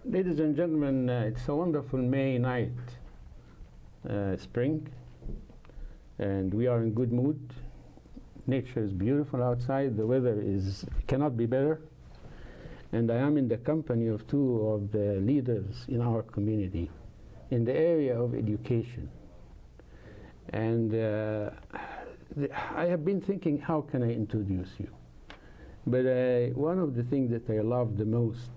Ladies and gentlemen, it's a wonderful May night, spring, and we are in good mood. Nature is beautiful outside. The weather cannot be better. And I am in the company of two of the leaders in our community in the area of education. And I have been thinking, how can I introduce you? But one of the things that I love the most,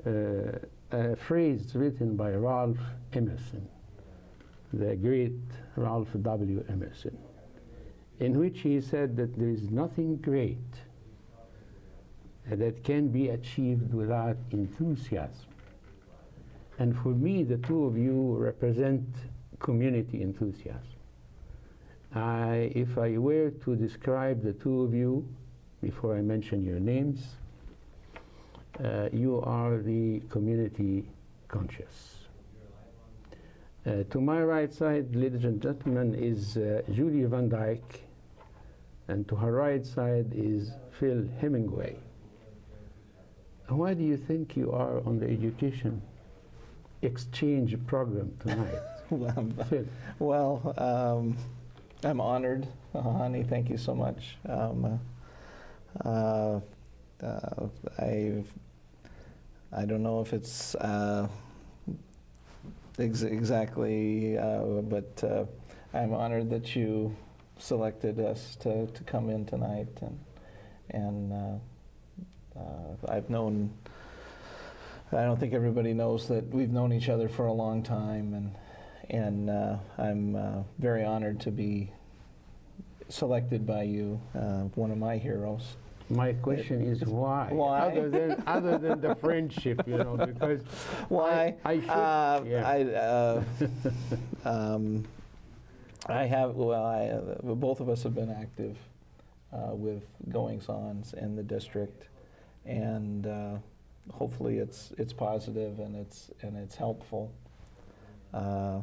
a phrase written by Ralph Emerson, the great Ralph W. Emerson, in which he said that there is nothing great that can be achieved without enthusiasm. And for me, the two of you represent community enthusiasm. If I were to describe the two of you, before I mention your names, you are the community conscious. To my right side, ladies and gentlemen, is Julie VanDyke, and to her right side is Phil Hemingway. Why do you think you are on the education exchange program tonight? Phil. Well, I'm honored, Hani. Thank you so much. I don't know if it's exactly, but I'm honored that you selected us to come in tonight, and I've known. I don't think everybody knows that we've known each other for a long time, and I'm very honored to be selected by you, one of my heroes. My question is why? Why? Other than the friendship, you know, because why? I have. Well, both of us have been active with goings-ons in the district, and hopefully it's positive and it's helpful. But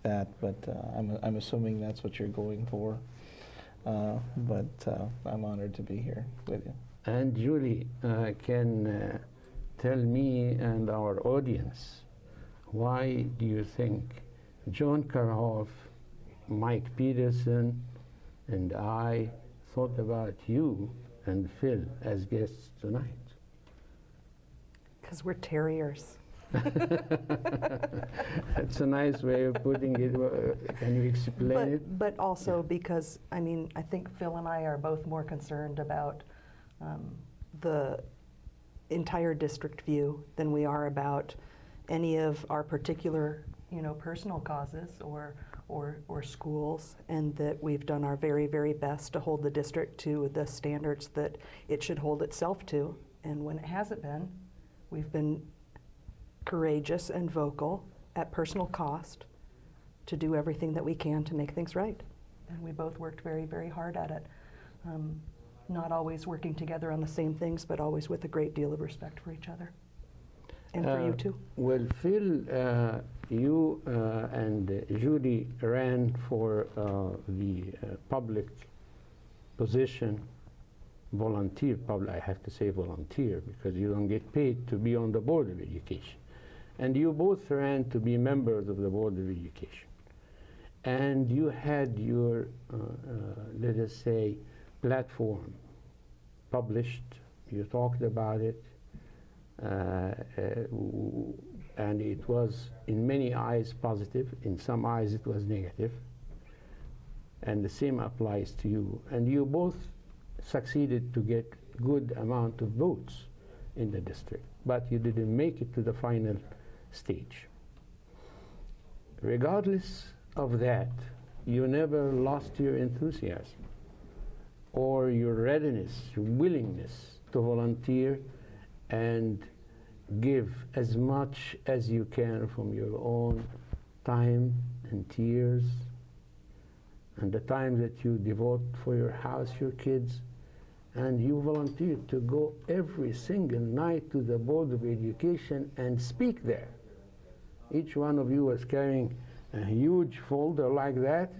I'm assuming that's what you're going for. But I'm honored to be here with you. And Julie can tell me and our audience, why do you think John Karhoff, Mike Peterson, and I thought about you and Phil as guests tonight? Because we're terriers. That's a nice way of putting it. Can you explain it? But also because, I mean, I think Phil and I are both more concerned about the entire district view than we are about any of our particular, personal causes or schools, and that we've done our very, very best to hold the district to the standards that it should hold itself to. And when it hasn't been, we've been courageous and vocal at personal cost to do everything that we can to make things right. And we both worked very, very hard at it. Not always working together on the same things, but always with a great deal of respect for each other. And for you too. Well, Phil, you and Judy ran for the public position, volunteer, I have to say volunteer, because you don't get paid to be on the Board of Education. And you both ran to be members of the Board of Education. And you had your, let us say, platform published. You talked about it. And it was in many eyes positive, in some eyes it was negative. And the same applies to you. And you both succeeded to get good amount of votes in the district, but you didn't make it to the final stage. Regardless of that, you never lost your enthusiasm or your readiness, your willingness to volunteer and give as much as you can from your own time and tears and the time that you devote for your house, your kids, and you volunteered to go every single night to the Board of Education and speak there. Each one of you was carrying a huge folder like that,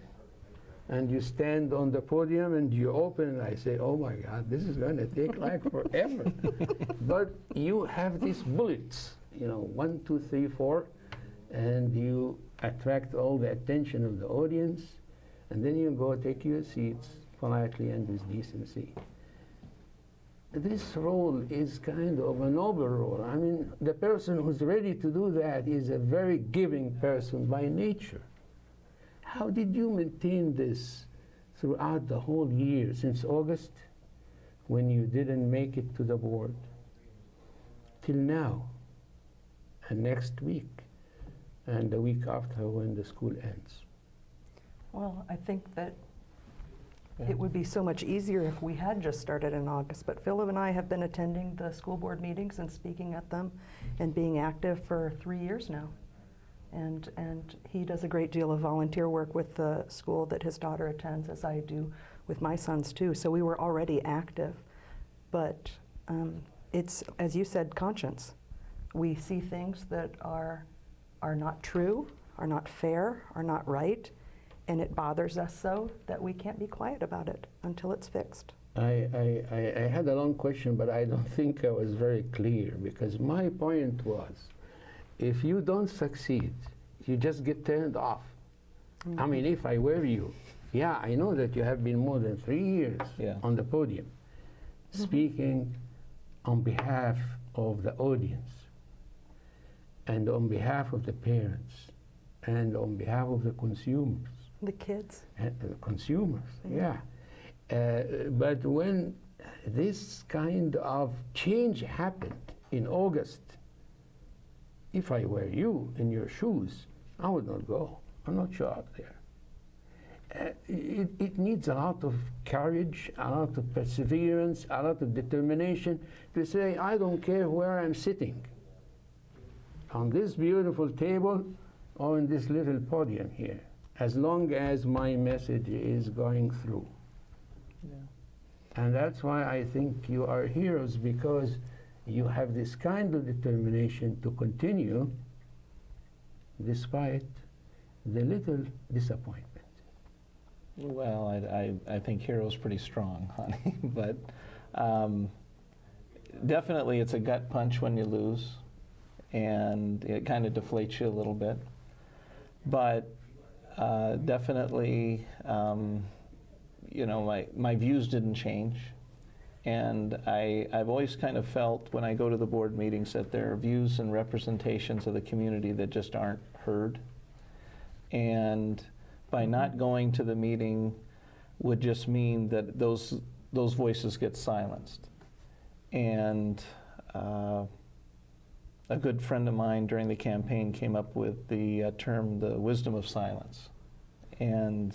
and you stand on the podium and you open and I say, oh my God, this is going to take like forever. But you have these bullets, 1, 2, 3, 4, and you attract all the attention of the audience, and then you go take your seats politely and with decency. This role is kind of a noble role. I mean, the person who's ready to do that is a very giving person by nature. How did you maintain this throughout the whole year, since August, when you didn't make it to the board, till now, and next week, and the week after when the school ends? Well, I think that it would be so much easier if we had just started in August, but Philip and I have been attending the school board meetings and speaking at them and being active for 3 years now. And he does a great deal of volunteer work with the school that his daughter attends, as I do with my sons too. So we were already active. But it's, as you said, conscience. We see things that are not true, are not fair, are not right, and it bothers us so that we can't be quiet about it until it's fixed. I had a long question, but I don't think I was very clear, because my point was, if you don't succeed, you just get turned off. Mm-hmm. I mean, if I were you, yeah, I know that you have been more than 3 years on the podium, speaking on behalf of the audience, and on behalf of the parents, and on behalf of the consumers. The kids. The consumers, but when this kind of change happened in August, if I were you in your shoes, I would not go. I'm not show up there. It needs a lot of courage, a lot of perseverance, a lot of determination to say, I don't care where I'm sitting, on this beautiful table or in this little podium here, as long as my message is going through. And that's why I think you are heroes, because you have this kind of determination to continue despite the little disappointment. Well, I think hero's pretty strong, Hani, but definitely it's a gut punch when you lose, and it kind of deflates you a little bit. But definitely, my views didn't change. And I've always kind of felt when I go to the board meetings that there are views and representations of the community that just aren't heard. And by not going to the meeting would just mean that those voices get silenced. And a good friend of mine during the campaign came up with the term, the wisdom of silence. And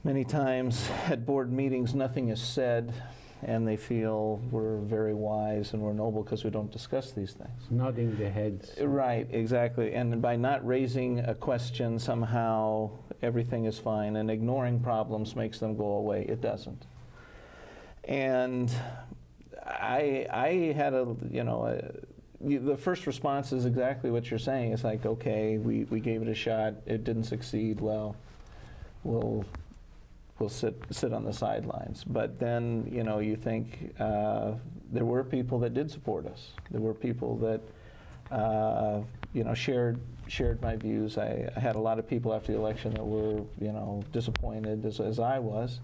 many times at board meetings, nothing is said, and they feel we're very wise and we're noble because we don't discuss these things. Nodding their heads. Right, exactly. And by not raising a question, somehow everything is fine, and ignoring problems makes them go away. It doesn't. And I had the first response is exactly what you're saying. It's like, okay, we gave it a shot. It didn't succeed. Well, we'll sit on the sidelines. But then, you think there were people that did support us. There were people that, shared my views. I had a lot of people after the election that were, disappointed as I was,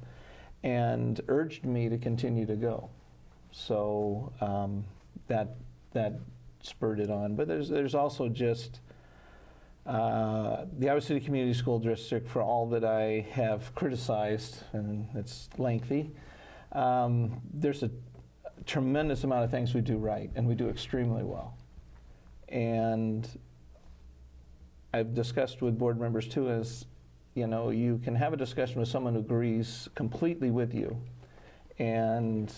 and urged me to continue to go. So that spurred it on. But there's also just the Iowa City Community School District, for all that I have criticized, and it's lengthy, there's a tremendous amount of things we do right, and we do extremely well. And I've discussed with board members too, as you can have a discussion with someone who agrees completely with you, and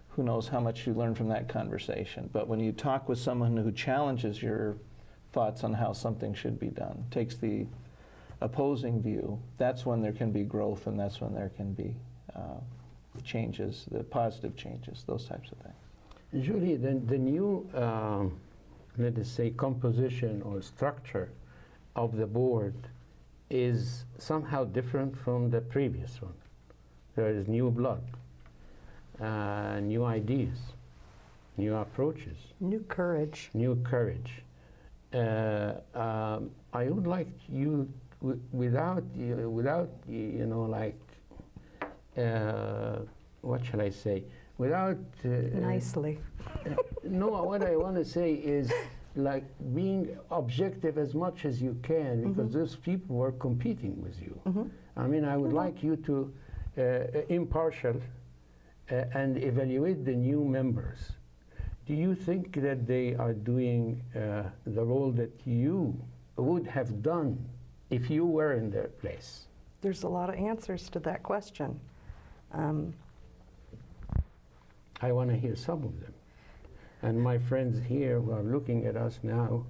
who knows how much you learn from that conversation. But when you talk with someone who challenges your thoughts on how something should be done, takes the opposing view, that's when there can be growth, and that's when there can be changes, the positive changes, those types of things. Julie, the new, let us say, composition or structure of the board is somehow different from the previous one. There is new blood, new ideas, new approaches, New courage. new courage. I would like you, without like, what shall I say? Without Nicely. no, what I want to say is like being objective as much as you can, because those people were competing with you. I mean, I would like you to impartial and evaluate the new members. Do you think that they are doing the role that you would have done if you were in their place? There's a lot of answers to that question. I want to hear some of them. And my friends here who are looking at us now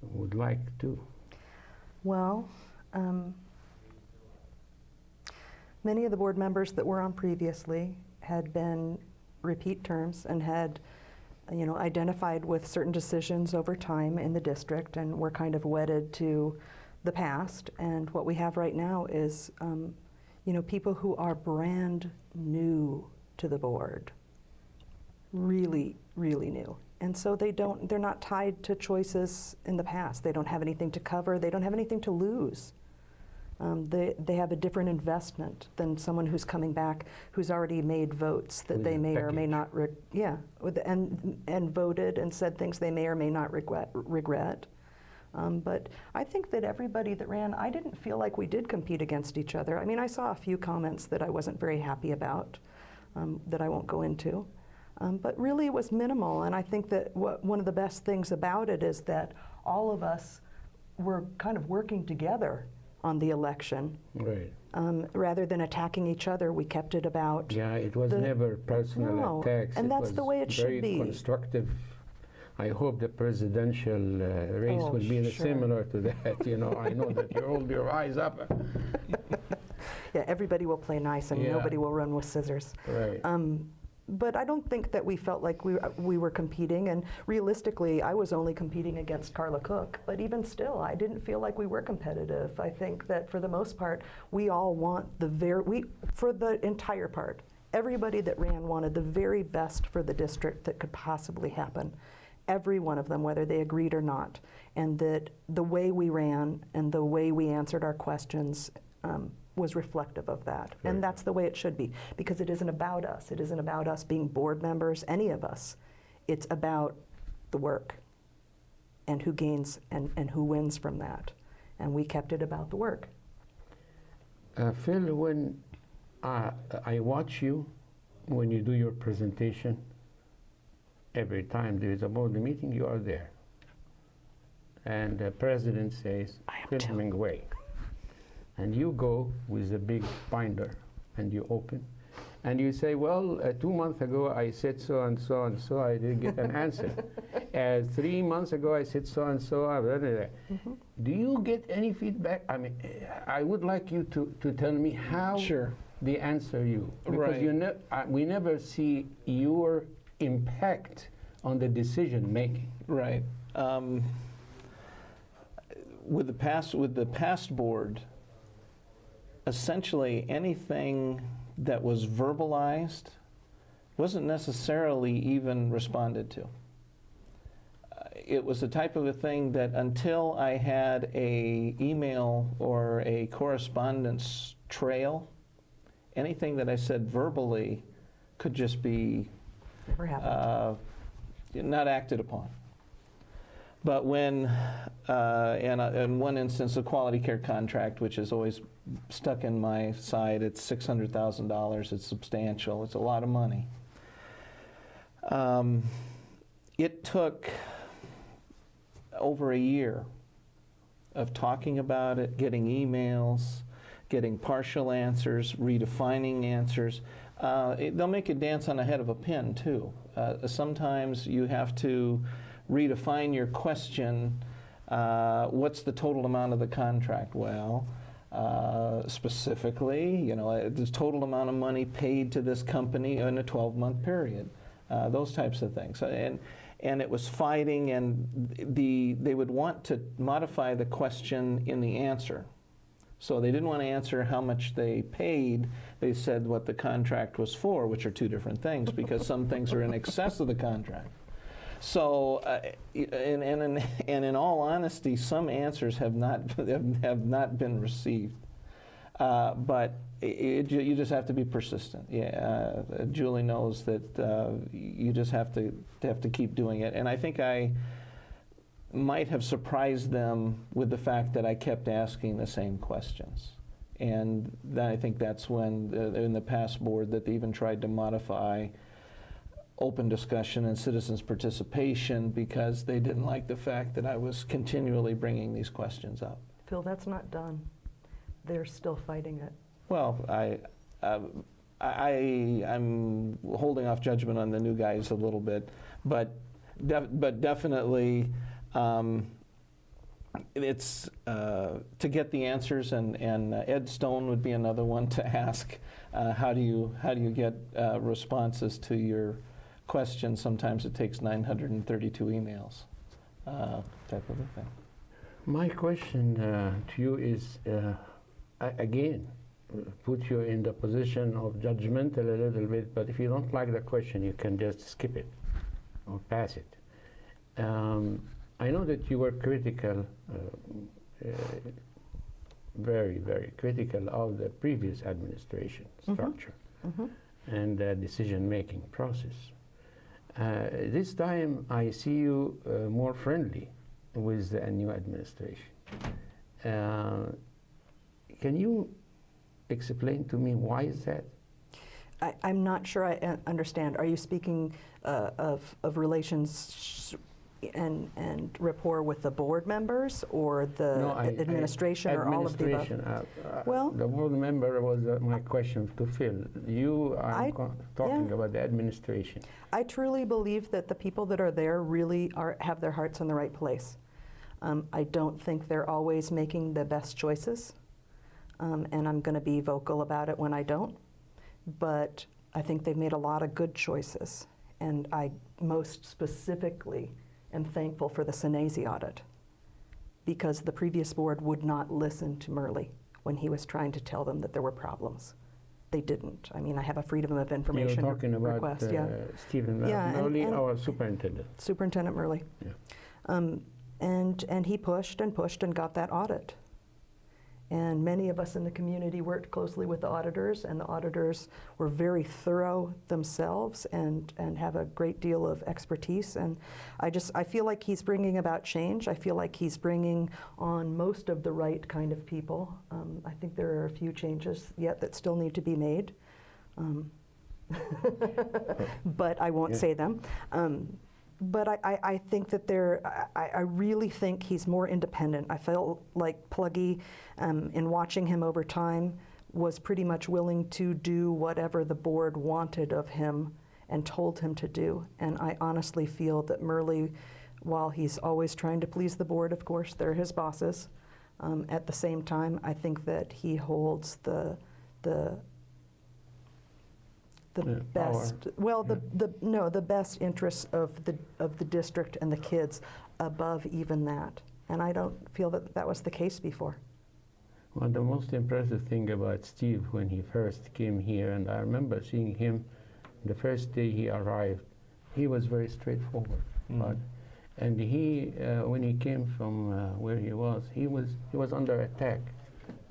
would like to. Well, many of the board members that were on previously had been repeat terms and had, identified with certain decisions over time in the district and were kind of wedded to the past. And what we have right now is, people who are brand new to the board, really, really new. And so they're not tied to choices in the past. They don't have anything to cover. They don't have anything to lose. They have a different investment than someone who's coming back who's already made votes that they may or may not, and voted and said things they may or may not regret. But I think that everybody that ran, I didn't feel like we did compete against each other. I mean, I saw a few comments that I wasn't very happy about, that I won't go into. But really it was minimal, and I think that one of the best things about it is that all of us were kind of working together on the election. Right. Rather than attacking each other, we kept it about... Yeah, it was never personal attacks. And that's the way it should be. Very constructive. I hope the presidential race will be similar to that. I know that you hold your eyes up. Yeah, everybody will play nice and nobody will run with scissors. Right. But I don't think that we felt like we were competing, and realistically, I was only competing against Carla Cook, but even still, I didn't feel like we were competitive. I think that for the most part, we all want for the entire part, everybody that ran wanted the very best for the district that could possibly happen. Every one of them, whether they agreed or not, and that the way we ran and the way we answered our questions was reflective of that. Right. And that's the way it should be, because it isn't about us. It isn't about us being board members, any of us. It's about the work and who gains and who wins from that. And we kept it about the work. Phil, when I watch you, when you do your presentation, every time there is a board meeting, you are there. And the president says, Phil Hemingway. And you go with a big binder and you open and you say, well, 2 months ago I said so and so and so, I didn't get an answer. 3 months ago I said so and so. Do you get any feedback? I mean, I would like you to tell me how they answer you. Because we never see your impact on the decision making. Right. With the past board, essentially anything that was verbalized wasn't necessarily even responded to. It was the type of a thing that until I had a email or a correspondence trail, anything that I said verbally could just be not acted upon. But when, in one instance, a quality care contract, which is always stuck in my side, it's $600,000, it's substantial, it's a lot of money. It took over a year of talking about it, getting emails, getting partial answers, redefining answers. They'll make you dance on the head of a pin, too. Sometimes you have to redefine your question. What's the total amount of the contract? Well, specifically, the total amount of money paid to this company in a 12-month period, those types of things. And it was fighting, and they would want to modify the question in the answer. So they didn't want to answer how much they paid. They said what the contract was for, which are two different things, because some things are in excess of the contract. So, and in all honesty, some answers have not been received. But you just have to be persistent. Yeah, Julie knows that you just have to keep doing it. And I think I might have surprised them with the fact that I kept asking the same questions. And then I think that's when, in the past board, that they even tried to modify open discussion and citizens' participation because they didn't like the fact that I was continually bringing these questions up. Phil, that's not done. They're still fighting it. Well, I'm holding off judgment on the new guys a little bit, but definitely it's to get the answers, and Ed Stone would be another one to ask. How do you get responses to your questions? Sometimes it takes 932 emails, type of a thing. My question to you is, again, put you in the position of judgmental a little bit, but if you don't like the question, you can just skip it or pass it. I know that you were critical, very, very critical of the previous administration structure and the decision-making process. This time, I see you more friendly with the new administration. Can you explain to me why is that? I'm not sure I understand. Are you speaking of relations and rapport with the board members, or the administration, or all of the above? Well, the board member was my question to Phil. You are talking about the administration. I truly believe that the people that are there really have their hearts in the right place. I don't think they're always making the best choices, and I'm going to be vocal about it when I don't. But I think they've made a lot of good choices, and I most specifically am thankful for the Senezi audit, because the previous board would not listen to Murley when he was trying to tell them that there were problems. They didn't. I mean, I have a Freedom of Information request. You're talking about Stephen Murley, our superintendent. Superintendent Murley. Yeah. And he pushed and pushed and got that audit. And many of us in the community worked closely with the auditors, and the auditors were very thorough themselves and have a great deal of expertise. And I feel like he's bringing about change. I feel like he's bringing on most of the right kind of people. I think there are a few changes yet that still need to be made, but I won't say them. But I think that I really think he's more independent. I felt like Pluggy, in watching him over time, was pretty much willing to do whatever the board wanted of him and told him to do. And I honestly feel that Murley, while he's always trying to please the board, of course, they're his bosses, at the same time, I think that he holds the best, the best interests of the district and the kids above even that. And I don't feel that was the case before. Well, the most impressive thing about Steve when he first came here, and I remember seeing him the first day he arrived, he was very straightforward. And he, when he came from where he was under attack,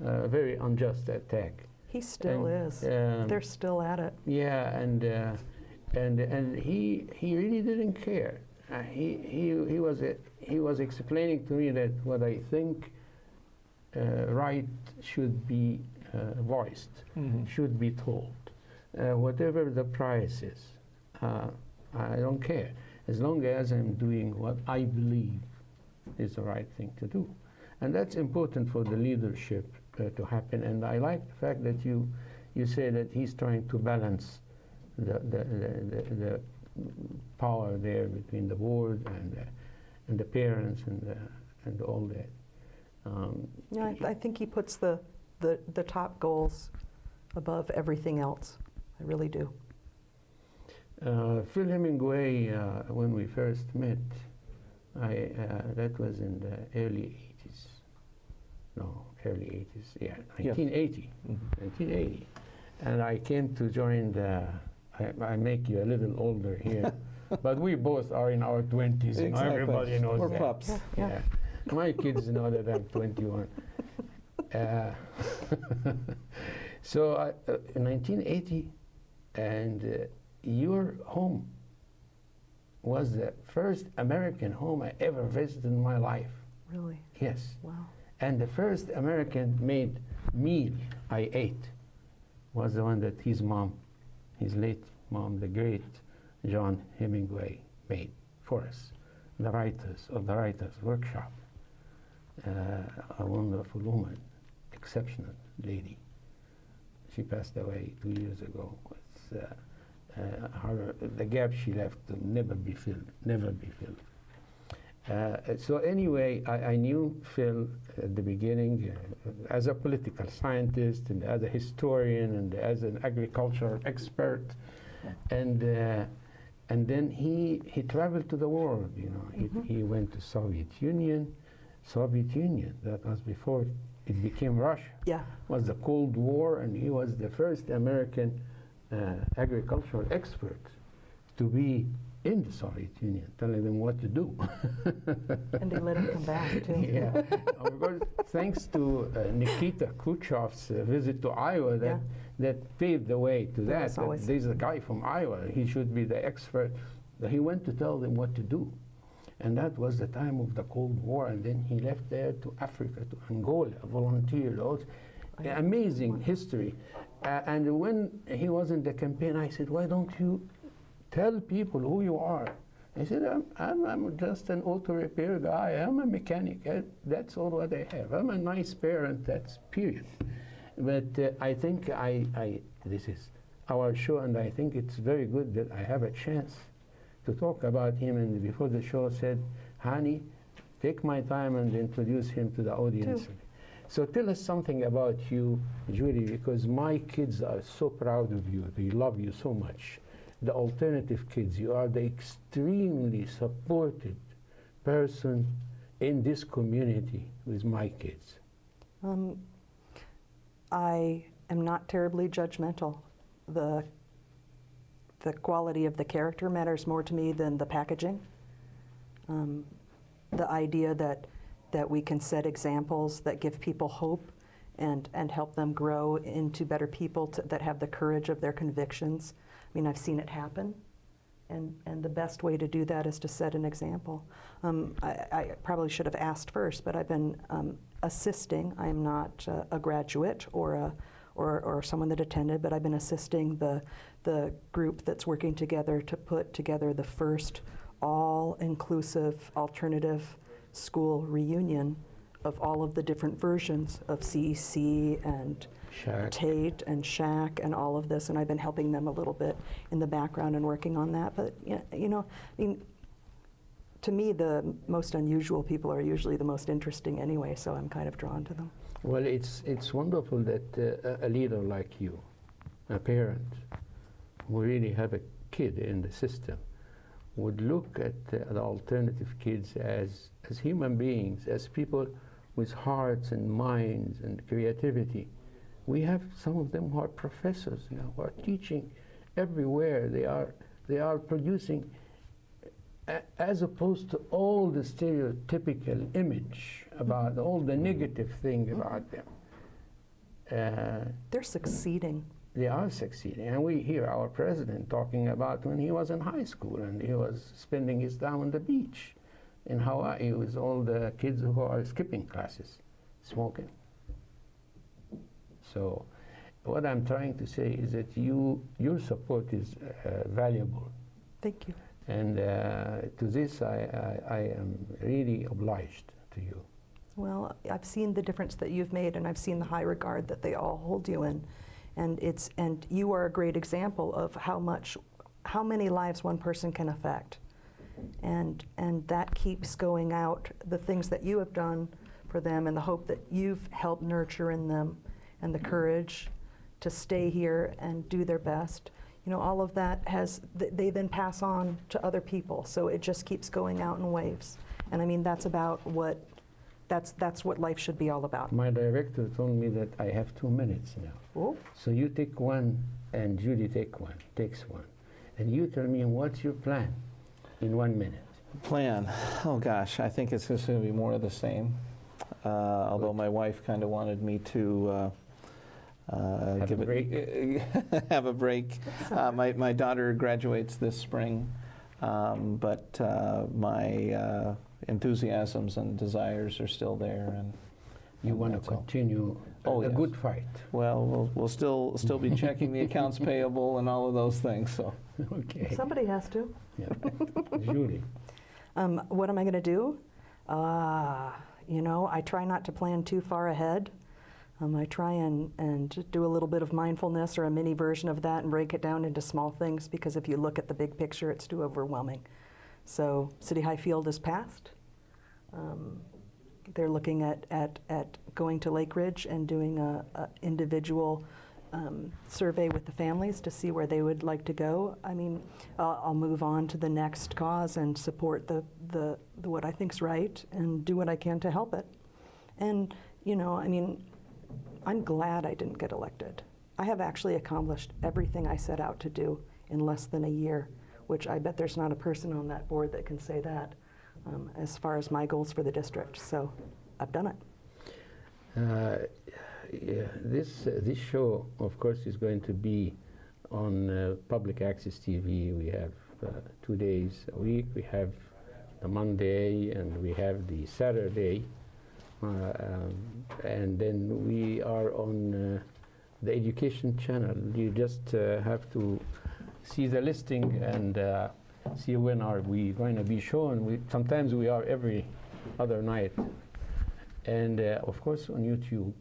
a very unjust attack. He still is. They're still at it. Yeah, and he really didn't care. He was explaining to me that what I think right should be voiced, should be told, whatever the price is. I don't care, as long as I'm doing what I believe is the right thing to do, and that's important for the leadership to happen. And I like the fact that you say that he's trying to balance the power there between the board and the parents and all that. I think he puts the the top goals above everything else. I really do. Phil Hemingway, when we first met, that was in the early 80s. No, early 80s, yeah, 1980. Mhm. 1980. And I came to join I make you a little older here, but we both are in our 20s, and Exactly. everybody knows We're that. pups. Yeah. My kids know that I'm 21. So in 1980, and your home was the first American home I ever visited in my life. Really? Yes. Wow. And the first American-made meal I ate was the one that his mom, his late mom, the great John Hemingway, made for us, the writers of the Writers' Workshop. A wonderful woman, exceptional lady. She passed away 2 years ago. The gap she left will never be filled, never be filled. So anyway, I knew Phil at the beginning as a political scientist and as a historian and as an agricultural expert, and then he traveled to the world. You know, he went to Soviet Union. That was before it became Russia. Yeah. Was the Cold War, and he was the first American agricultural expert to be in the Soviet Union, telling them what to do. And they let him come back, too. Yeah, of course, thanks to Nikita Khrushchev's visit to Iowa, that paved the way to that. There's a guy from Iowa, he should be the expert. He went to tell them what to do. And that was the time of the Cold War, and then he left there to Africa, to Angola, volunteered. Amazing history. And when he was in the campaign, I said, why don't you tell people who you are? I said, I'm just an auto repair guy. I'm a mechanic. That's all what I have. I'm a nice parent. That's period. But I think this is our show, and I think it's very good that I have a chance to talk about him. And before the show said, Hani, take my time and introduce him to the audience. Too. So tell us something about you, Judy, because my kids are so proud of you. They love you so much. The alternative kids, you are the extremely supported person in this community with my kids. I am not terribly judgmental. The quality of the character matters more to me than the packaging. The idea that we can set examples that give people hope and help them grow into better people that have the courage of their convictions. I mean, I've seen it happen, and the best way to do that is to set an example. I probably should have asked first, but I've been assisting. I am not a graduate or someone that attended, but I've been assisting the group that's working together to put together the first all-inclusive alternative school reunion of all of the different versions of CEC and Tate and Shack and all of this, and I've been helping them a little bit in the background and working on that. But you know, I mean, to me, the most unusual people are usually the most interesting anyway, so I'm kind of drawn to them. Well, it's wonderful that a leader like you, a parent who really have a kid in the system, would look at the alternative kids as human beings, as people with hearts and minds and creativity. We have some of them who are professors, you know, who are teaching everywhere. They are producing, as opposed to all the stereotypical image about all the negative thing about them. They're succeeding. They are succeeding, and we hear our president talking about when he was in high school and he was spending his time on the beach in Hawaii with all the kids who are skipping classes, smoking. So what I'm trying to say is that your support is valuable. Thank you. And to this, I am really obliged to you. Well, I've seen the difference that you've made, and I've seen the high regard that they all hold you in. And you are a great example of how many lives one person can affect. And that keeps going out, the things that you have done for them and the hope that you've helped nurture in them and the courage to stay here and do their best. You know, all of that they then pass on to other people. So it just keeps going out in waves. And I mean, that's what life should be all about. My director told me that I have 2 minutes now. Ooh. So you take one, and Judy takes one. And you tell me what's your plan in 1 minute. Plan. Oh gosh, I think it's just going to be more of the same. Although my wife kind of wanted me to Have a break. have a break. My daughter graduates this spring, but my enthusiasms and desires are still there. And You want to that's all. continue Oh, a yes. good fight. Well, we'll still be checking the accounts payable and all of those things. So Okay. Somebody has to. Yeah. Judy. What am I going to do? You know, I try not to plan too far ahead. I try and do a little bit of mindfulness or a mini version of that and break it down into small things, because if you look at the big picture, it's too overwhelming. So City High Field is passed. They're looking at going to Lake Ridge and doing a individual survey with the families to see where they would like to go. I mean, I'll move on to the next cause and support the what I think's right and do what I can to help it. And you know, I mean, I'm glad I didn't get elected. I have actually accomplished everything I set out to do in less than a year, which I bet there's not a person on that board that can say that as far as my goals for the district. So I've done it. Yeah, this show, of course, is going to be on public access TV. We have 2 days a week. We have the Monday and we have the Saturday. And then we are on the education channel. You just have to see the listing and see when are we going to be shown. Sometimes we are every other night. And of course on YouTube,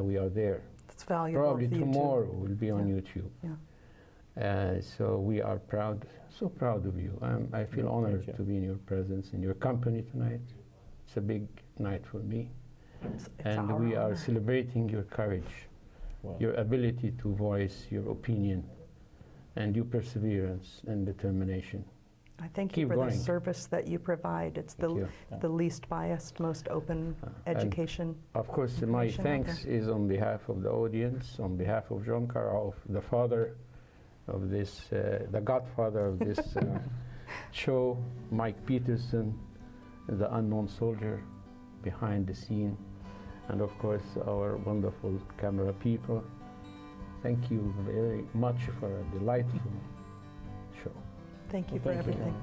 we are there. It's valuable. Probably for you tomorrow too. we'll be on YouTube. Yeah. So we are proud, so proud of you. I feel honored you. to be in your presence, in your company tonight. It's a big night for me. It's And our we are honor. celebrating your courage, Well, your ability to voice your opinion, and your perseverance and determination. I thank you keep for going. the service that you provide. It's Thank you. the least biased, most open And education. Of course, my Information out thanks is on behalf of the audience, on behalf of John Carl, the father of this, the godfather of this show, Mike Peterson, the unknown soldier behind the scene, and of course our wonderful camera people. Thank you very much for a delightful show. Thank you Well, for thank you. everything.